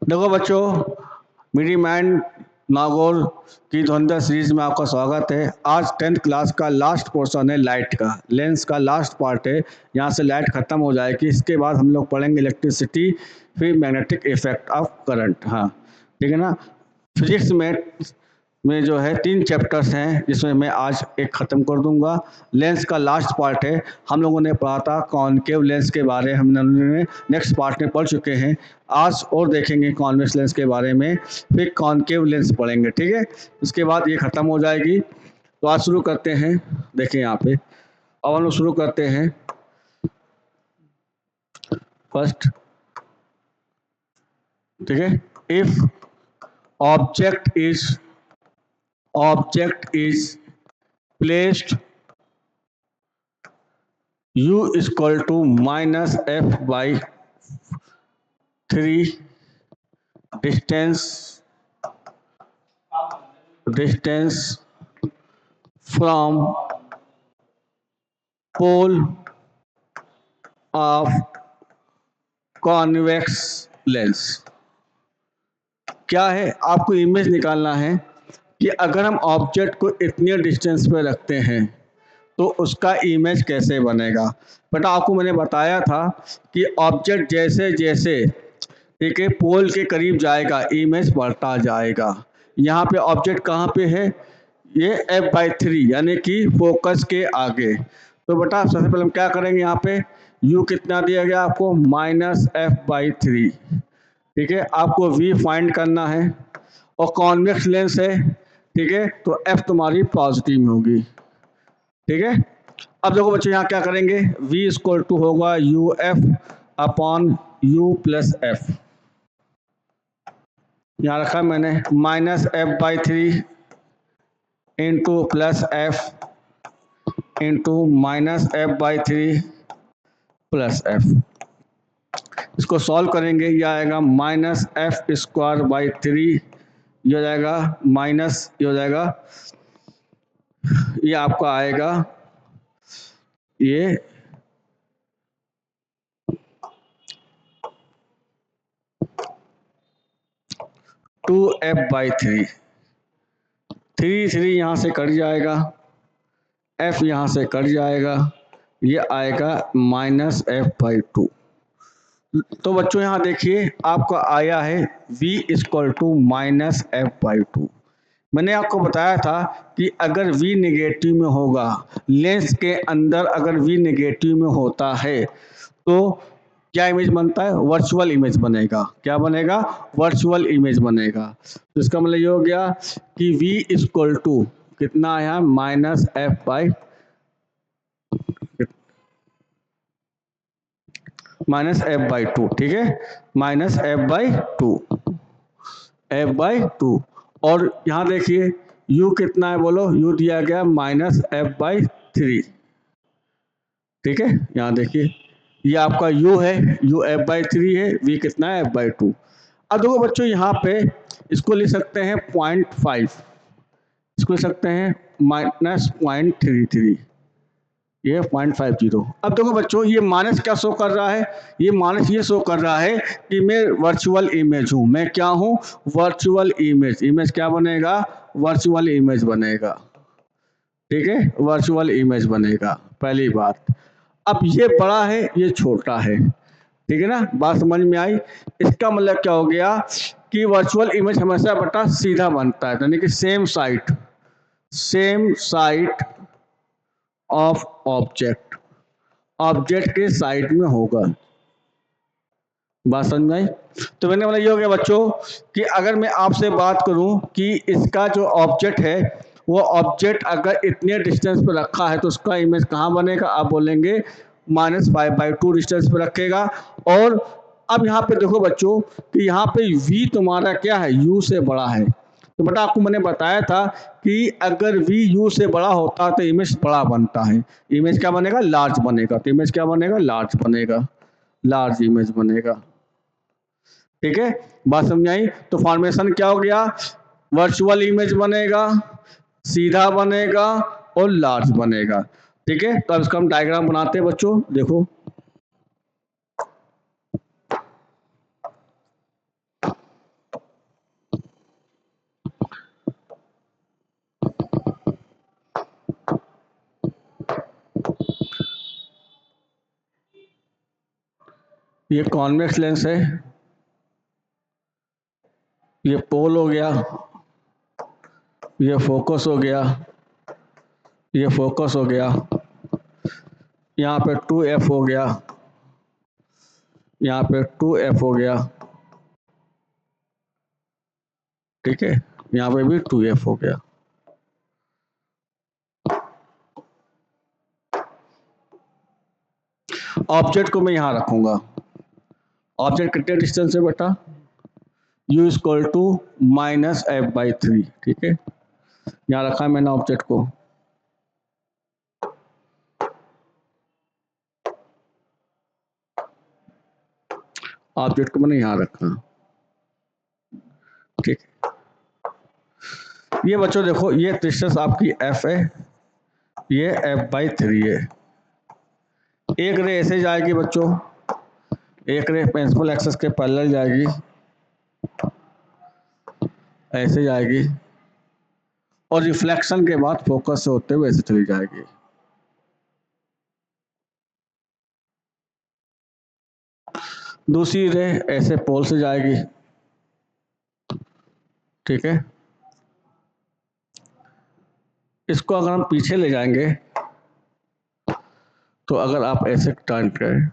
देखो बच्चों, media man Nagaur की धुरंधर सीरीज में आपका स्वागत है। आज 10th क्लास का लास्ट पोर्शन है लाइट का, लेंस का लास्ट पार्ट है। यहाँ से लाइट खत्म हो जाएगी, इसके बाद हम लोग पढ़ेंगे इलेक्ट्रिसिटी, फिर मैग्नेटिक इफेक्ट ऑफ करंट। हाँ ठीक है ना। फिजिक्स में जो है 3 चैप्टर्स हैं, जिसमें मैं आज एक ख़त्म कर दूंगा। लेंस का लास्ट पार्ट है। हम लोगों ने पढ़ा था कॉनकेव लेंस के बारे में, हमने नेक्स्ट पार्ट में पढ़ चुके हैं। आज और देखेंगे कॉन्वेक्स लेंस के बारे में, फिर कॉनकेव लेंस पढ़ेंगे, ठीक है। उसके बाद ये ख़त्म हो जाएगी। तो आज शुरू करते हैं। देखें यहाँ पे, अब हम लोग शुरू करते हैं। फर्स्ट, ठीक है, if object is placed u is equal to minus f by 3 distance from pole of convex lens। क्या है, आपको इमेज निकालना है कि अगर हम ऑब्जेक्ट को इतने डिस्टेंस पे रखते हैं तो उसका इमेज कैसे बनेगा। बेटा आपको मैंने बताया था कि ऑब्जेक्ट जैसे जैसे ठीक है पोल के करीब जाएगा, इमेज बढ़ता जाएगा। यहाँ पे ऑब्जेक्ट कहाँ पे है, ये f/3 यानी कि फोकस के आगे। तो बेटा सबसे पहले हम क्या करेंगे, यहाँ पे u कितना दिया गया आपको, -f/3, ठीक है। आपको v फाइंड करना है और कॉन्वेक्स लेंस है, ठीक है, तो f तुम्हारी पॉजिटिव में होगी, ठीक है। अब देखो बच्चों यहाँ क्या करेंगे, v इक्वल टू होगा uf/u + f। यहाँ रखा मैंने -f/3 into +f into -f/3 +f। इसको सॉल्व करेंगे, ये आएगा -f²/3, ये हो जाएगा माइनस, ये हो जाएगा, ये आपका आएगा ये 2f/3, 3 यहाँ से कट जाएगा, f यहाँ से कट जाएगा, ये आएगा -f/2। तो बच्चों यहाँ देखिए आपका आया है v इक्वल टू -f/2। मैंने आपको बताया था कि अगर v नेगेटिव में होगा, लेंस के अंदर अगर v नेगेटिव में होता है तो क्या इमेज बनता है, वर्चुअल इमेज बनेगा। क्या बनेगा, वर्चुअल इमेज बनेगा। तो इसका मतलब ये हो गया कि v इक्वल टू कितना आया, -f/2, ठीक है, -f/2 और यहाँ देखिए u कितना है, बोलो, u दिया गया -f/3, ठीक है। यहाँ देखिए ये आपका u है, u f/3 है, v कितना है, f/2। अब देखो बच्चों यहाँ पे इसको लिख सकते हैं 0.5, इसको लिख सकते हैं -0.33, ये 0.50। अब देखो बच्चों ये माइनस क्या शो कर रहा है, ये माइनस ये शो कर रहा है कि मैं वर्चुअल इमेज हूँ। मैं क्या हूँ, वर्चुअल इमेज। इमेज क्या बनेगा, वर्चुअल इमेज बनेगा, ठीक है, वर्चुअल इमेज बनेगा, पहली बात। अब ये बड़ा है, ये छोटा है, ठीक है ना, बात समझ में आई। इसका मतलब क्या हो गया कि वर्चुअल इमेज हमेशा बेटा सीधा बनता है, यानी कि सेम साइड ऑफ ऑब्जेक्ट के साइड में होगा। बात समझ में आई। तो मैंने मतलब ये हो गया बच्चों कि अगर मैं आपसे बात करूं कि इसका जो ऑब्जेक्ट है वो ऑब्जेक्ट अगर इतने डिस्टेंस पर रखा है तो उसका इमेज कहाँ बनेगा, आप बोलेंगे -5/2 डिस्टेंस पर रखेगा। और अब यहाँ पे देखो बच्चों कि यहाँ पे v तुम्हारा क्या है, u से बड़ा है। तो बेटा आपको मैंने बताया था कि अगर v u से बड़ा होता तो इमेज बड़ा बनता है। इमेज क्या बनेगा, लार्ज बनेगा। तो इमेज क्या बनेगा, लार्ज बनेगा, लार्ज इमेज बनेगा, ठीक है। बात समझ आई। तो फॉर्मेशन क्या हो गया, वर्चुअल इमेज बनेगा, सीधा बनेगा और लार्ज बनेगा, ठीक है। तो अब इसका हम डायग्राम बनाते हैं बच्चों। देखो ये कॉन्वेक्स लेंस है, ये पोल हो गया, ये फोकस हो गया, ये फोकस हो गया, यहाँ पे 2f हो गया, यहाँ पे 2f हो गया, ठीक है, यहाँ पे भी 2f हो गया। ऑब्जेक्ट को मैं यहाँ रखूंगा। ऑब्जेक्ट कितने डिस्टेंस है बेटा? u इक्वल टू -f/3, ठीक है, यहाँ रखा है मैंने ऑब्जेक्ट को। ऑब्जेक्ट को मैंने यहाँ रखा, ठीक। ये बच्चों देखो, ये डिस्टेंस आपकी f है, ये f/3 है। एक रे ऐसे जाएगी बच्चों, एक रे प्रिंसिपल एक्सिस के पैरेलल जाएगी, ऐसे जाएगी, और रिफ्लेक्शन के बाद फोकस से होते हुए ऐसे चली जाएगी। दूसरी रे ऐसे पोल से जाएगी, ठीक है। इसको अगर हम पीछे ले जाएंगे तो अगर आप ऐसे टर्न करें,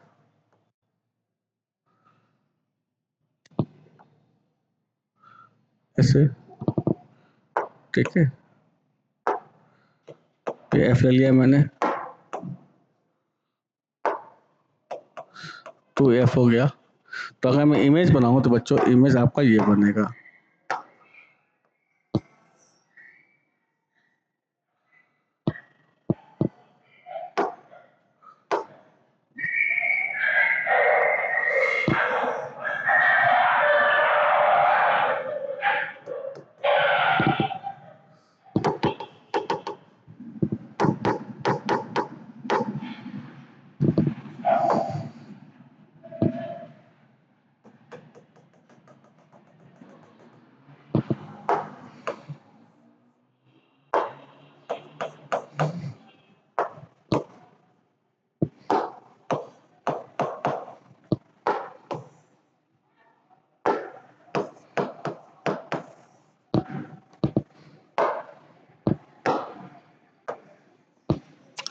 ऐसे, ठीक है, ये एफ ले लिया मैंने, 2f हो गया। तो अगर मैं इमेज बनाऊं तो बच्चों इमेज आपका ये बनेगा।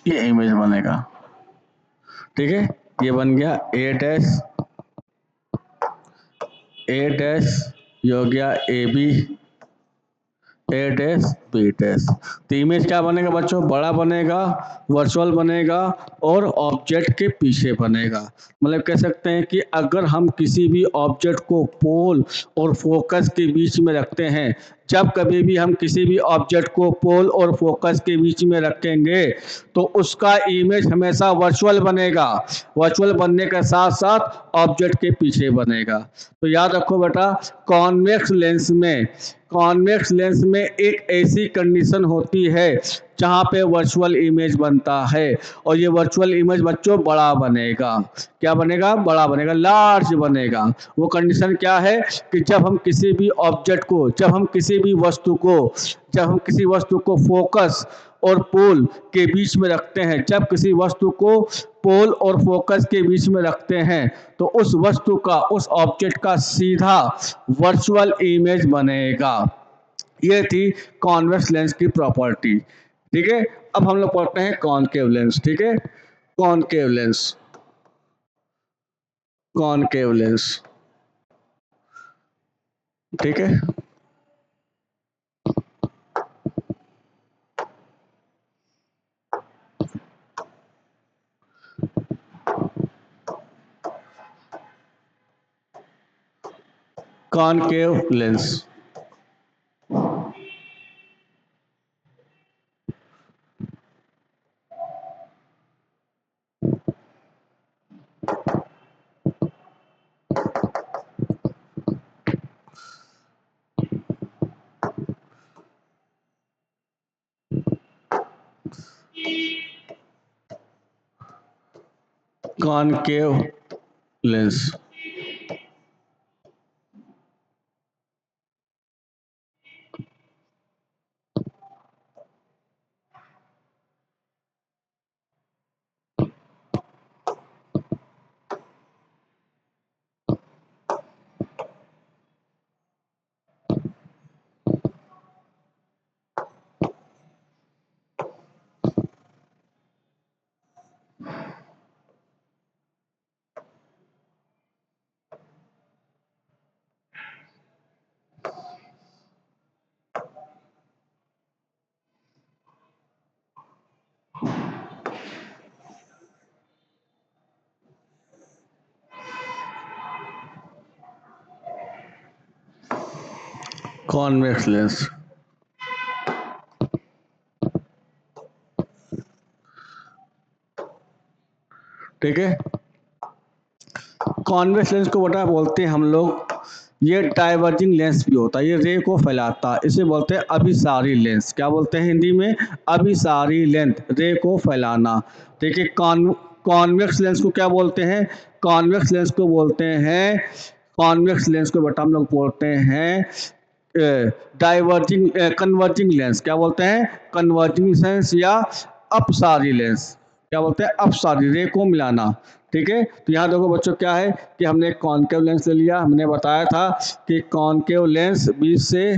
ये इमेज बनेगा, ठीक है। ये बन गया ए डैश, ये हो गया A B, A dash B dash. तो इमेज क्या बनेगा बच्चों? बड़ा बनेगा, वर्चुअल बनेगा, और ऑब्जेक्ट के पीछे बनेगा। मतलब कह सकते हैं कि अगर हम किसी भी ऑब्जेक्ट को पोल और फोकस के बीच में रखते हैं, जब कभी भी हम किसी भी ऑब्जेक्ट को पोल और फोकस के बीच में रखेंगे तो उसका इमेज हमेशा वर्चुअल बनेगा। वर्चुअल बनने के साथ साथ ऑब्जेक्ट के पीछे बनेगा। तो याद रखो बेटा, कॉन्वेक्स लेंस में एक ऐसी कंडीशन होती है जहाँ पे वर्चुअल इमेज बनता है, और ये वर्चुअल इमेज बच्चों बड़ा बनेगा। क्या बनेगा? बड़ा बनेगा, लार्ज बनेगा। वो कंडीशन क्या है कि जब हम किसी भी ऑब्जेक्ट को, जब हम किसी वस्तु को फोकस और पोल के बीच में रखते हैं, जब किसी वस्तु को पोल और फोकस के बीच में रखते हैं तो उस वस्तु का, उस ऑब्जेक्ट का सीधा वर्चुअल इमेज बनेगा। ये थी कॉन्वेक्स लेंस की प्रॉपर्टी, ठीक है। अब हम लोग पढ़ते हैं कॉनकेव लेंस, ठीक है। कॉनकेव लेंस, कॉनकेव लेंस, ठीक है। Concave lens, concave lens, convex lens. ठीक है, कॉन्वेक्स लेंस को बेटा बोलते हैं हम लोग, ये डाइवर्जिंग लेंस भी होता है, ये रे को फैलाता है, इसे बोलते हैं अभिसारी लेंस। क्या बोलते हैं हिंदी में? अभिसारी लेंस, रे को फैलाना। ठीक है, कॉन्वेक्स लेंस को क्या बोलते हैं? कॉन्वेक्स लेंस को बोलते हैं, कॉन्वेक्स लेंस को बेटा हम लोग बोलते हैं डाइवर्जिंग कन्वर्जिंग लेंस। क्या बोलते हैं? कन्वर्जिंग लेंस या अपसारी लेंस। क्या बोलते हैं? अपसारी, रे को मिलाना। ठीक है, तो यहाँ देखो बच्चों क्या है कि हमने एक कॉन्केव लेंस ले लिया, हमने बताया था कि कॉन्केव लेंस बीच से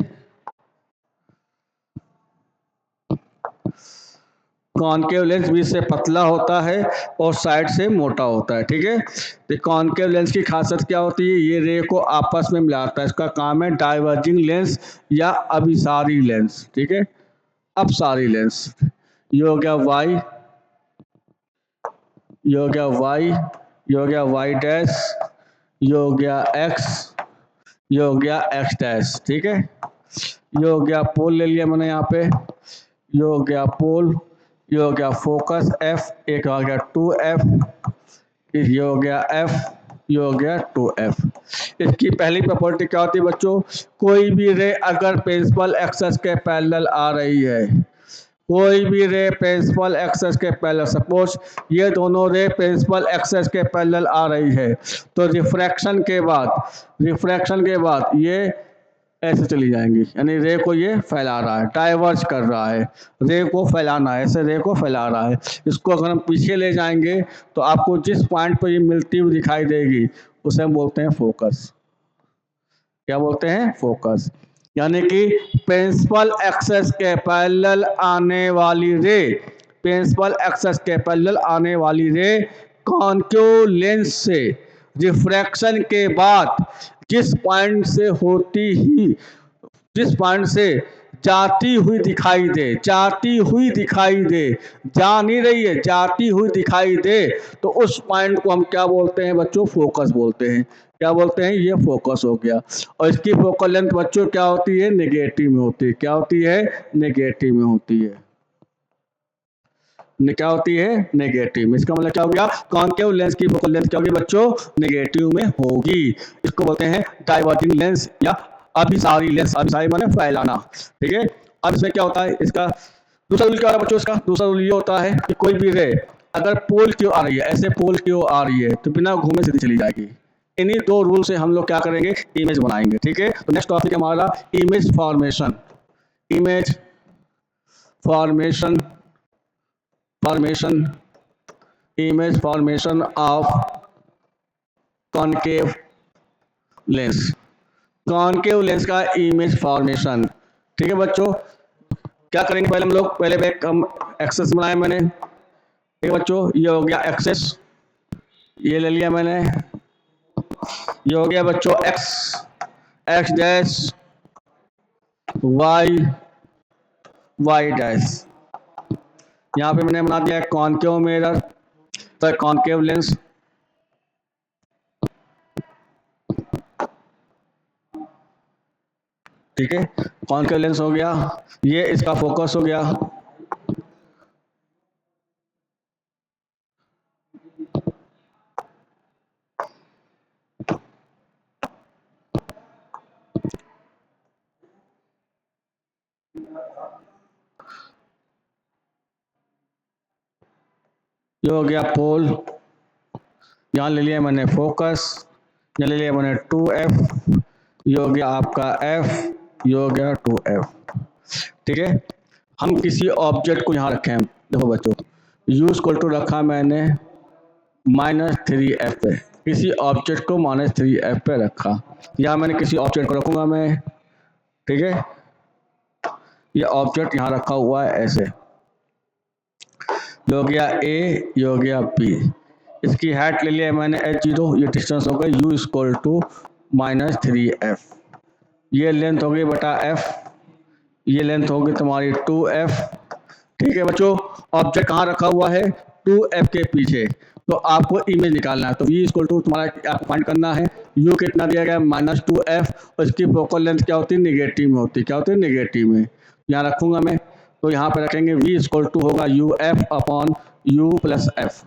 कॉन्केव लेंस बीच से पतला होता है और साइड से मोटा होता है। ठीक है, तो कॉन्केव लेंस की खासियत क्या होती है? ये रे को आपस में मिलाता है, इसका काम है डाइवर्जिंग लेंस या अभिसारी लेंस। ठीक है, अपसारी लेंस। ये हो गया वाई, ये हो गया वाई, ये हो गया वाई डैश, ये हो गया एक्स, ये हो गया एक्स डैश। ठीक है, ये हो गया पोल ले लिया मैंने यहाँ पे, ये हो गया पोल, ये हो गया फोकस एफ, एक आ गया 2f, ये हो गया एफ, ये हो गया 2f। इसकी पहली प्रॉपर्टी क्या होती है बच्चों? कोई भी रे अगर प्रिंसिपल एक्सेस के पैरेलल आ रही है, कोई भी रे प्रिंसिपल एक्सेस के पैरेलल, सपोज ये दोनों रे प्रिंसिपल एक्सेस के पैरेलल आ रही है, तो रिफ्रैक्शन के बाद ये ऐसे चली जाएंगी, यानी रे को ये फैला रहा है, डाइवर्ज कर रहा है, रे को फैलाना है, ऐसे रे को फैला रहा है। इसको अगर हम पीछे ले जाएंगे तो आपको जिस पॉइंट पर ये मिलती हुई दिखाई देगी उसे हम बोलते हैं फोकस। क्या बोलते हैं? फोकस। यानी कि प्रिंसिपल एक्सेस के पैरेलल आने वाली रे, प्रिंसिपल एक्सेस के पैरेलल आने वाली रे कॉन्केव लेंस से रिफ्रैक्शन के बाद जिस पॉइंट से होती ही, जिस पॉइंट से जाती हुई दिखाई दे, जाती हुई दिखाई दे, जा नहीं रही है, जाती हुई दिखाई दे, तो उस पॉइंट को हम क्या बोलते हैं बच्चों? फोकस बोलते हैं। क्या बोलते हैं? ये फोकस हो गया। और इसकी फोकल लेंथ बच्चों क्या होती है? नेगेटिव में होती है। क्या होती है? नेगेटिव में होती है। क्या होती है? नेगेटिव में। इसका मतलब क्या हो गया? कॉन्केव लेंस की फोकल लेंथ क्या होगी बच्चों? नेगेटिव में होगी। इसको बोलते हैं डाइवर्जिंग लेंस या अभिसारी लेंस। अभिसारी माने फैलाना। ठीक है, अब इसमें क्या होता है? इसका दूसरा रूल क्या होता है बच्चों? इसका दूसरा रूल ये होता है कि कोई भी रे अगर पोल की ओर आ रही है, ऐसे पोल की ओर आ रही है, तो बिना घूमे सीधी चली जाएगी। इन्हीं दो रूल से हम लोग क्या करेंगे? इमेज बनाएंगे। ठीक है, तो नेक्स्ट टॉपिक हमारा image formation. Image formation, image formation of concave lens. Concave lens का इमेज फॉर्मेशन। ठीक है बच्चों, क्या करेंगे पहले हम लोग? पहले हम एक्सेस बनाए मैंने। ठीक है बच्चों, ये हो गया एक्सेस, ये ले लिया मैंने। ये हो गया बच्चों X, X dash, Y, Y dash. यहाँ पे मैंने बना दिया कॉन्केव मिरर, तो कॉन्केव लेंस। ठीक है, कॉन्केव लेंस हो गया, ये इसका फोकस हो गया। ये हो गया पोल, यहाँ ले लिया मैंने फोकस, यहाँ ले लिया मैंने 2f, ये हो गया आपका f, ये हो गया 2f। ठीक है, हम किसी ऑब्जेक्ट को यहाँ रखे हैं, देखो बच्चों, u इक्वल टू रखा मैंने -3f पे, किसी ऑब्जेक्ट को -3f पे रखा। यहाँ मैंने किसी ऑब्जेक्ट को रखूंगा मैं। ठीक है, ये ऑब्जेक्ट यहाँ रखा हुआ है ऐसे, ये हो गया a, ये हो गया b। इसकी हाइट ले लिया मैंने h0, ये डिस्टेंस होगा u इक्वल टू -3f। ये लेंथ होगी बटा f, ये लेंथ होगी तुम्हारी 2f। ठीक है बच्चों, ऑब्जेक्ट कहाँ रखा हुआ है? 2f के पीछे। तो आपको इमेज निकालना है। तो v इक्वल टू तुम्हारा आप फाइंड करना है, u कितना दिया गया -2f, और इसकी फोकल लेंथ क्या होती है, नेगेटिव में होती है। क्या होती है, नेगेटिव में। यहाँ रखूंगा मैं, तो यहाँ पे रखेंगे v इक्वल टू होगा uf upon u plus F.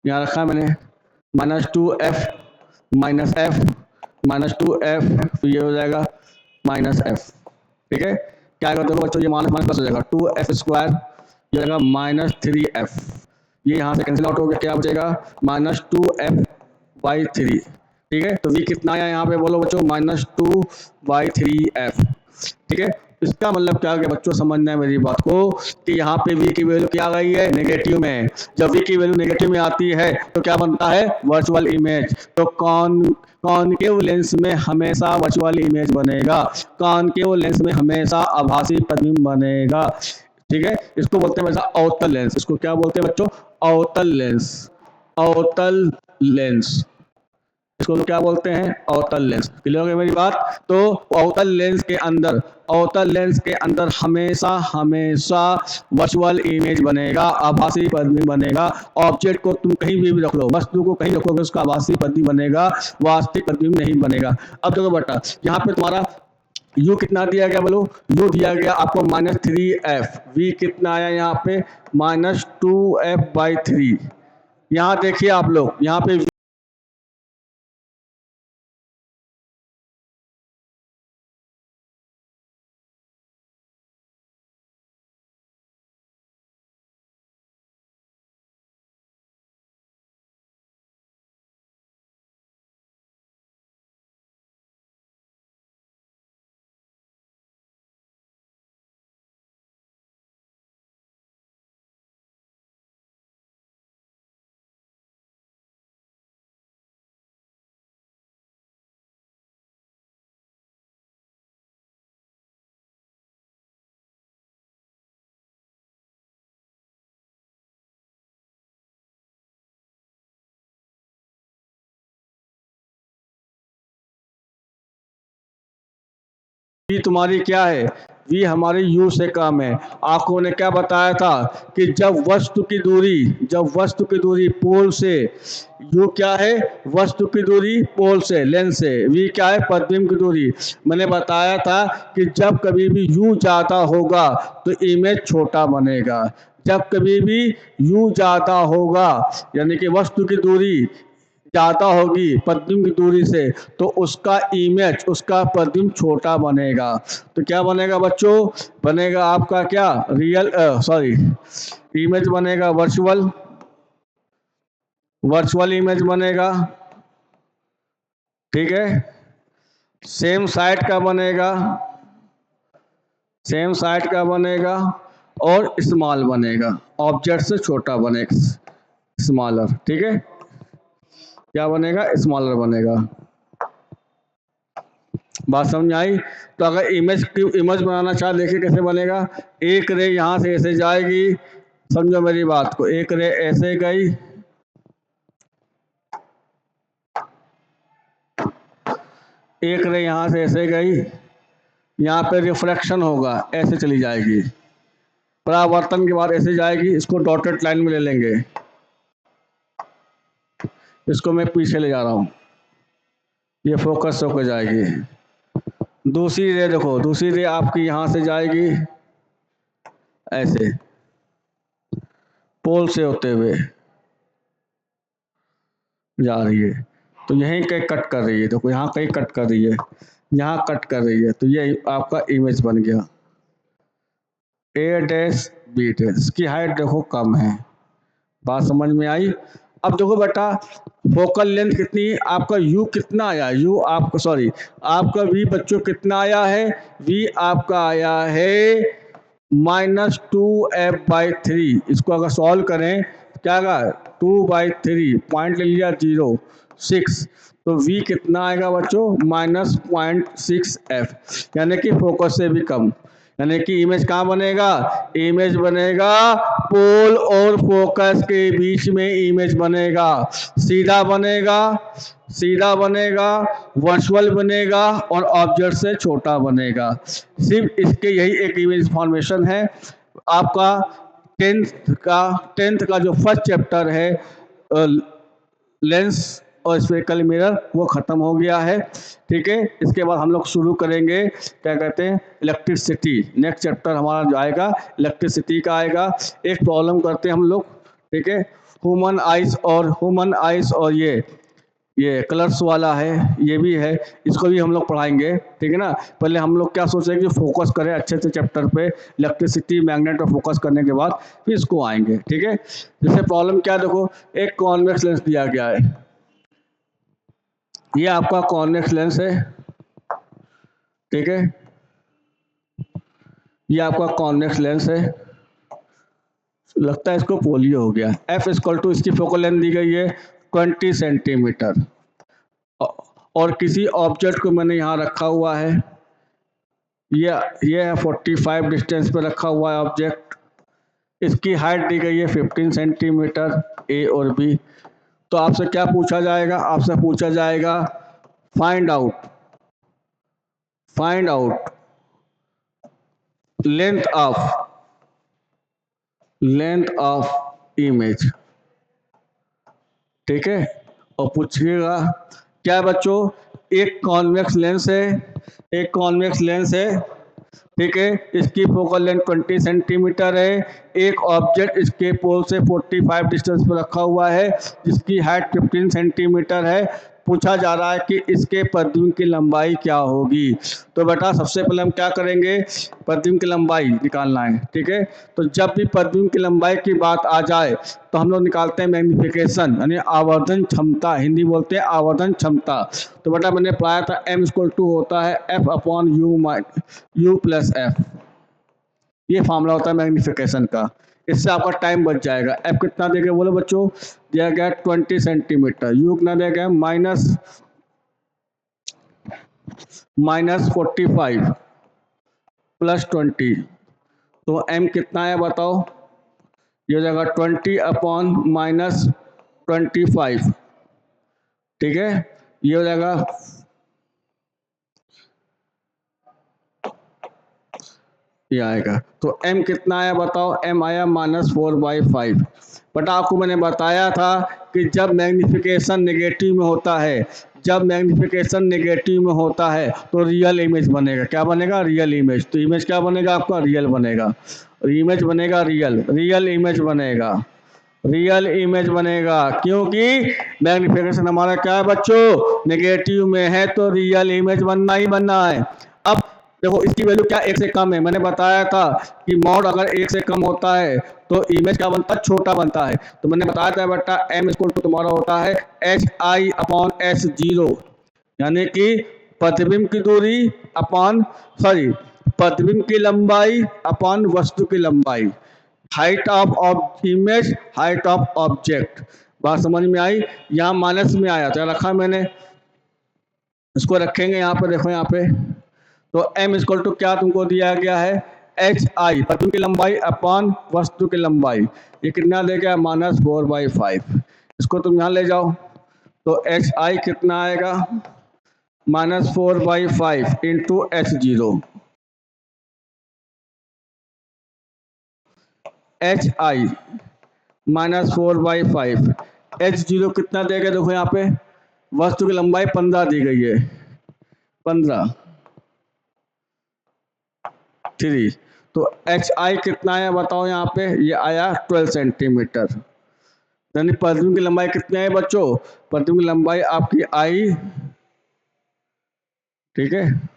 यहाँ रखा मैंने -2f माइनस एफ -2f, तो ये हो जाएगा -f। ठीक है, क्या करते हो बच्चों, ये माइनस माइनस प्लस हो जाएगा, 2f स्क्वायर, ये जाएगा -3f। ये यहाँ से कैंसिल आउट हो गया, क्या बचेगा -2f/3। ठीक है, तो v कितना आया यहाँ पे बोलो बच्चों, -2/3f। ठीक है, इसका मतलब क्या हो गया बच्चों, समझना है मेरी बात को कि यहाँ पे v की वैल्यू क्या आ गई है, नेगेटिव में। जब v की वैल्यू नेगेटिव में आती है तो क्या बनता है, वर्चुअल इमेज। तो कॉनकेव लेंस में हमेशा वर्चुअल इमेज बनेगा, कॉनकेव लेंस में हमेशा आभासी प्रतिबिंब बनेगा। ठीक है, इसको बोलते हैं वैसा अवतल लेंस। इसको क्या बोलते हैं बच्चों, अवतल लेंस। अवतल लेंस, इसको क्या बोलते हैं, अवतल लेंस। क्लियर हो गई मेरी बात। तो अवतल लेंस के अंदर, अवतल लेंस के अंदर हमेशा हमेशा वर्चुअल इमेज बनेगा, आभासी प्रतिबिंब बनेगा। ऑब्जेक्ट को तुम कहीं भी रख लो, वस्तु को कहीं रखोगे, उसका आभासी प्रतिबिंब बनेगा, वास्तविक प्रतिबिंब नहीं बनेगा। अब देखो बेटा, यहाँ पे तुम्हारा u कितना दिया गया बोलो, u दिया गया आपको -3f, v कितना आया यहाँ पे -2f/3। यहाँ देखिए आप लोग, यहाँ पे v तुम्हारी क्या है, v हमारी u से कम है। आपको ने क्या बताया था कि जब वस्तु की दूरी पोल से, u क्या है, वस्तु की दूरी पोल से, लेंस से, v क्या है, प्रतिबिंब की दूरी। मैंने बताया था कि जब कभी भी u ज़्यादा होगा तो इमेज छोटा बनेगा। जब कभी भी u ज़्यादा होगा, यानी कि वस्तु की दूरी ज़्यादा होगी प्रतिबिंब की दूरी से, तो उसका इमेज, उसका प्रतिबिंब छोटा बनेगा। तो क्या बनेगा बच्चों, बनेगा आपका क्या, रियल इमेज बनेगा, वर्चुअल इमेज बनेगा। ठीक है, सेम साइड का बनेगा, सेम साइड का बनेगा, और स्मॉल बनेगा, ऑब्जेक्ट से छोटा बनेगा, स्मॉलर। ठीक है, क्या बनेगा, स्मॉलर बनेगा। बात समझ आई। तो अगर इमेज बनाना चाहे, देखिए कैसे बनेगा। एक रे यहाँ से ऐसे जाएगी, समझो मेरी बात को, एक रे ऐसे गई, एक रे यहाँ से ऐसे गई, यहाँ पे रिफ्लेक्शन होगा, ऐसे चली जाएगी, परावर्तन के बाद ऐसे जाएगी, इसको डॉटेड लाइन में ले लेंगे, इसको मैं पीछे ले जा रहा हूँ, ये फोकस होकर जाएगी। दूसरी रे देखो, दूसरी रे आपकी यहाँ से जाएगी ऐसे, पोल से होते हुए जा रही है, तो यहीं कहीं कट कर रही है, देखो यहाँ कहीं कट कर रही है, यहाँ कट कर रही है, तो ये आपका इमेज बन गया। A', B', इसकी हाइट देखो कम है। बात समझ में आई। अब देखो बेटा, फोकल लेंथ कितनी, आपका u कितना आया, आपका v बच्चों कितना आया है, v आपका आया है -2f/3। इसको अगर सॉल्व करें, क्या आएगा, 2/3, पॉइंट ले लिया 0.6, तो v कितना आएगा बच्चों, -0.6f, यानी कि फोकस से भी कम। यानी कि इमेज कहाँ बनेगा, इमेज बनेगा पोल और फोकस के बीच में इमेज बनेगा, सीधा बनेगा, सीधा बनेगा, वर्चुअल बनेगा, और ऑब्जेक्ट से छोटा बनेगा। सिर्फ इसके यही एक इमेज फॉर्मेशन है। आपका टेंथ का जो फर्स्ट चैप्टर है, लेंस और स्फेरिकल मिरर वो ख़त्म हो गया है। ठीक है, इसके बाद हम लोग शुरू करेंगे क्या कहते हैं इलेक्ट्रिसिटी। नेक्स्ट चैप्टर हमारा जो आएगा इलेक्ट्रिसिटी का आएगा। एक प्रॉब्लम करते हैं हम लोग। ठीक है, ह्यूमन आइज और ये कलर्स वाला है, ये भी है, इसको भी हम लोग पढ़ाएंगे। ठीक है ना, पहले हम लोग क्या सोचेंगे कि फोकस करें अच्छे से चैप्टर पे, इलेक्ट्रिसिटी मैग्नेट पर फोकस करने के बाद फिर इसको आएंगे। ठीक है, जैसे प्रॉब्लम क्या देखो, एक कॉन्वेक्स लेंस दिया गया है, ये आपका कॉन्वेक्स लेंस है। ठीक है, ये आपका कॉन्वेक्स लेंस है, लगता है इसको पोलियो हो गया। एफ इक्वल टू इसकी फोकल लेंथ दी गई है 20 सेंटीमीटर, और किसी ऑब्जेक्ट को मैंने यहाँ रखा हुआ है, ये है 45 डिस्टेंस पे रखा हुआ है ऑब्जेक्ट। इसकी हाइट दी गई है 15 सेंटीमीटर, ए और बी। तो आपसे क्या पूछा जाएगा, आपसे पूछा जाएगा find out length of image. ठीक है, और पूछिएगा क्या बच्चों, एक कॉन्वेक्स लेंस है। ठीक है, इसकी फोकल लेंथ 20 सेंटीमीटर है। एक ऑब्जेक्ट इसके पोल से 45 डिस्टेंस पर रखा हुआ है जिसकी हाइट 15 सेंटीमीटर है। पूछा जा रहा है कि इसके प्रतिबिंब की लंबाई क्या होगी। तो बेटा सबसे पहले हम क्या करेंगे, प्रतिबिंब की लंबाई निकालना है। ठीक है, तो जब भी प्रतिबिंब की लंबाई की बात आ जाए तो हम लोग निकालते हैं मैग्निफिकेशन, यानी आवर्धन क्षमता, हिंदी बोलते हैं आवर्धन क्षमता। तो बेटा मैंने पढ़ाया था m इक्वल टू होता है f upon u plus f, ये फार्मूला होता है मैग्निफिकेशन का। इससे आपका टाइम बच जाएगा। f कितना देगा बोलो बच्चों, दिया गया 20 सेंटीमीटर, u कितना दिया गया -45 प्लस 20, तो m कितना है बताओ, ये हो जाएगा 20 अपॉन -25। ठीक है, ये हो जाएगा, ये आएगा। तो m कितना आया बताओ, m आया -4/5। बट आपको मैंने बताया था कि जब मैग्निफिकेशन नेगेटिव में होता है, तो रियल इमेज बनेगा। क्या बनेगा, रियल इमेज। तो इमेज क्या बनेगा आपका, रियल बनेगा। इमेज बनेगा रियल इमेज बनेगा, क्योंकि मैग्निफिकेशन हमारा क्या है बच्चों, नेगेटिव में है, तो रियल इमेज बनना ही बनना है। अब देखो इसकी वैल्यू क्या 1 से कम है, मैंने बताया था कि मॉड अगर 1 से कम होता है तो इमेज क्या बनता है, छोटा बनता है। तो मैंने बताया था बेटा m इक्वल टू तुम्हारा होता है hi अपॉन s0, यानी कि प्रतिबिंब की दूरी अपॉन प्रतिबिंब की लंबाई अपॉन वस्तु की लंबाई, height of image, height of object. बात समझ में आई, यहाँ माइनस में आया था, रखा मैंने, इसको रखेंगे यहाँ पे, देखो यहाँ पे। तो m इक्वल टू क्या तुमको दिया गया है, hi प्रतिबिंब की लंबाई अपॉन वस्तु की लंबाई, ये कितना दे गया -4/5। इसको तुम यहाँ ले जाओ, तो hi कितना आएगा -4/5 इंटू h0, hi -4/5, h0 कितना देगा, देखो यहाँ पे वस्तु की लंबाई 15 दी गई है, 15 3, तो hi कितना आया बताओ यहाँ पे, ये आया 12 सेंटीमीटर। यानी प्रतिबिंब की लंबाई कितनी है बच्चों, प्रतिबिंब की लंबाई आपकी आई, ठीक है,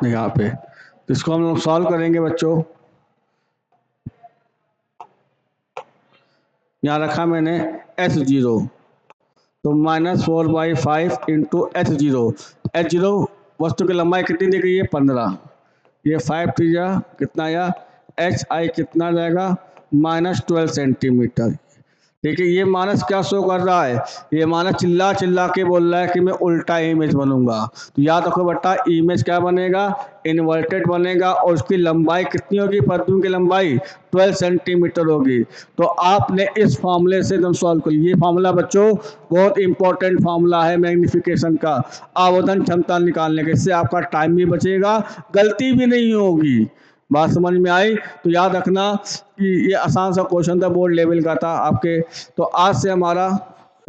यहाँ पे। तो इसको हम लोग सॉल्व करेंगे बच्चों। यहाँ रखा मैंने h0, तो -4/5 इंटू h0, वस्तु की लंबाई कितनी दी गई है 15, ये 5 3 कितना आया, एच आई कितना जाएगा -12 सेंटीमीटर। ठीक है, ये मानस क्या शो कर रहा है, ये मानस चिल्ला चिल्ला के बोल रहा है कि मैं उल्टा इमेज बनूंगा। तो याद रखो बेटा, इमेज क्या बनेगा, इन्वर्टेड बनेगा और उसकी लंबाई कितनी होगी, प्रतिबिंब की लंबाई 12 सेंटीमीटर होगी। तो आपने इस फार्मूले से एकदम सॉल्व कर लिया। ये फार्मूला बच्चों बहुत इंपॉर्टेंट फार्मूला है मैग्निफिकेशन का, आवर्धन क्षमता निकालने का। इससे आपका टाइम भी बचेगा, गलती भी नहीं होगी। बात समझ में आई? तो याद रखना कि ये आसान सा क्वेश्चन था, बोर्ड लेवल का था आपके। तो आज से हमारा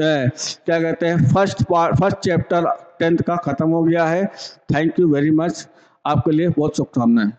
क्या कहते हैं फर्स्ट चैप्टर 10th का खत्म हो गया है। थैंक यू वेरी मच, आपके लिए बहुत शुभकामनाएं।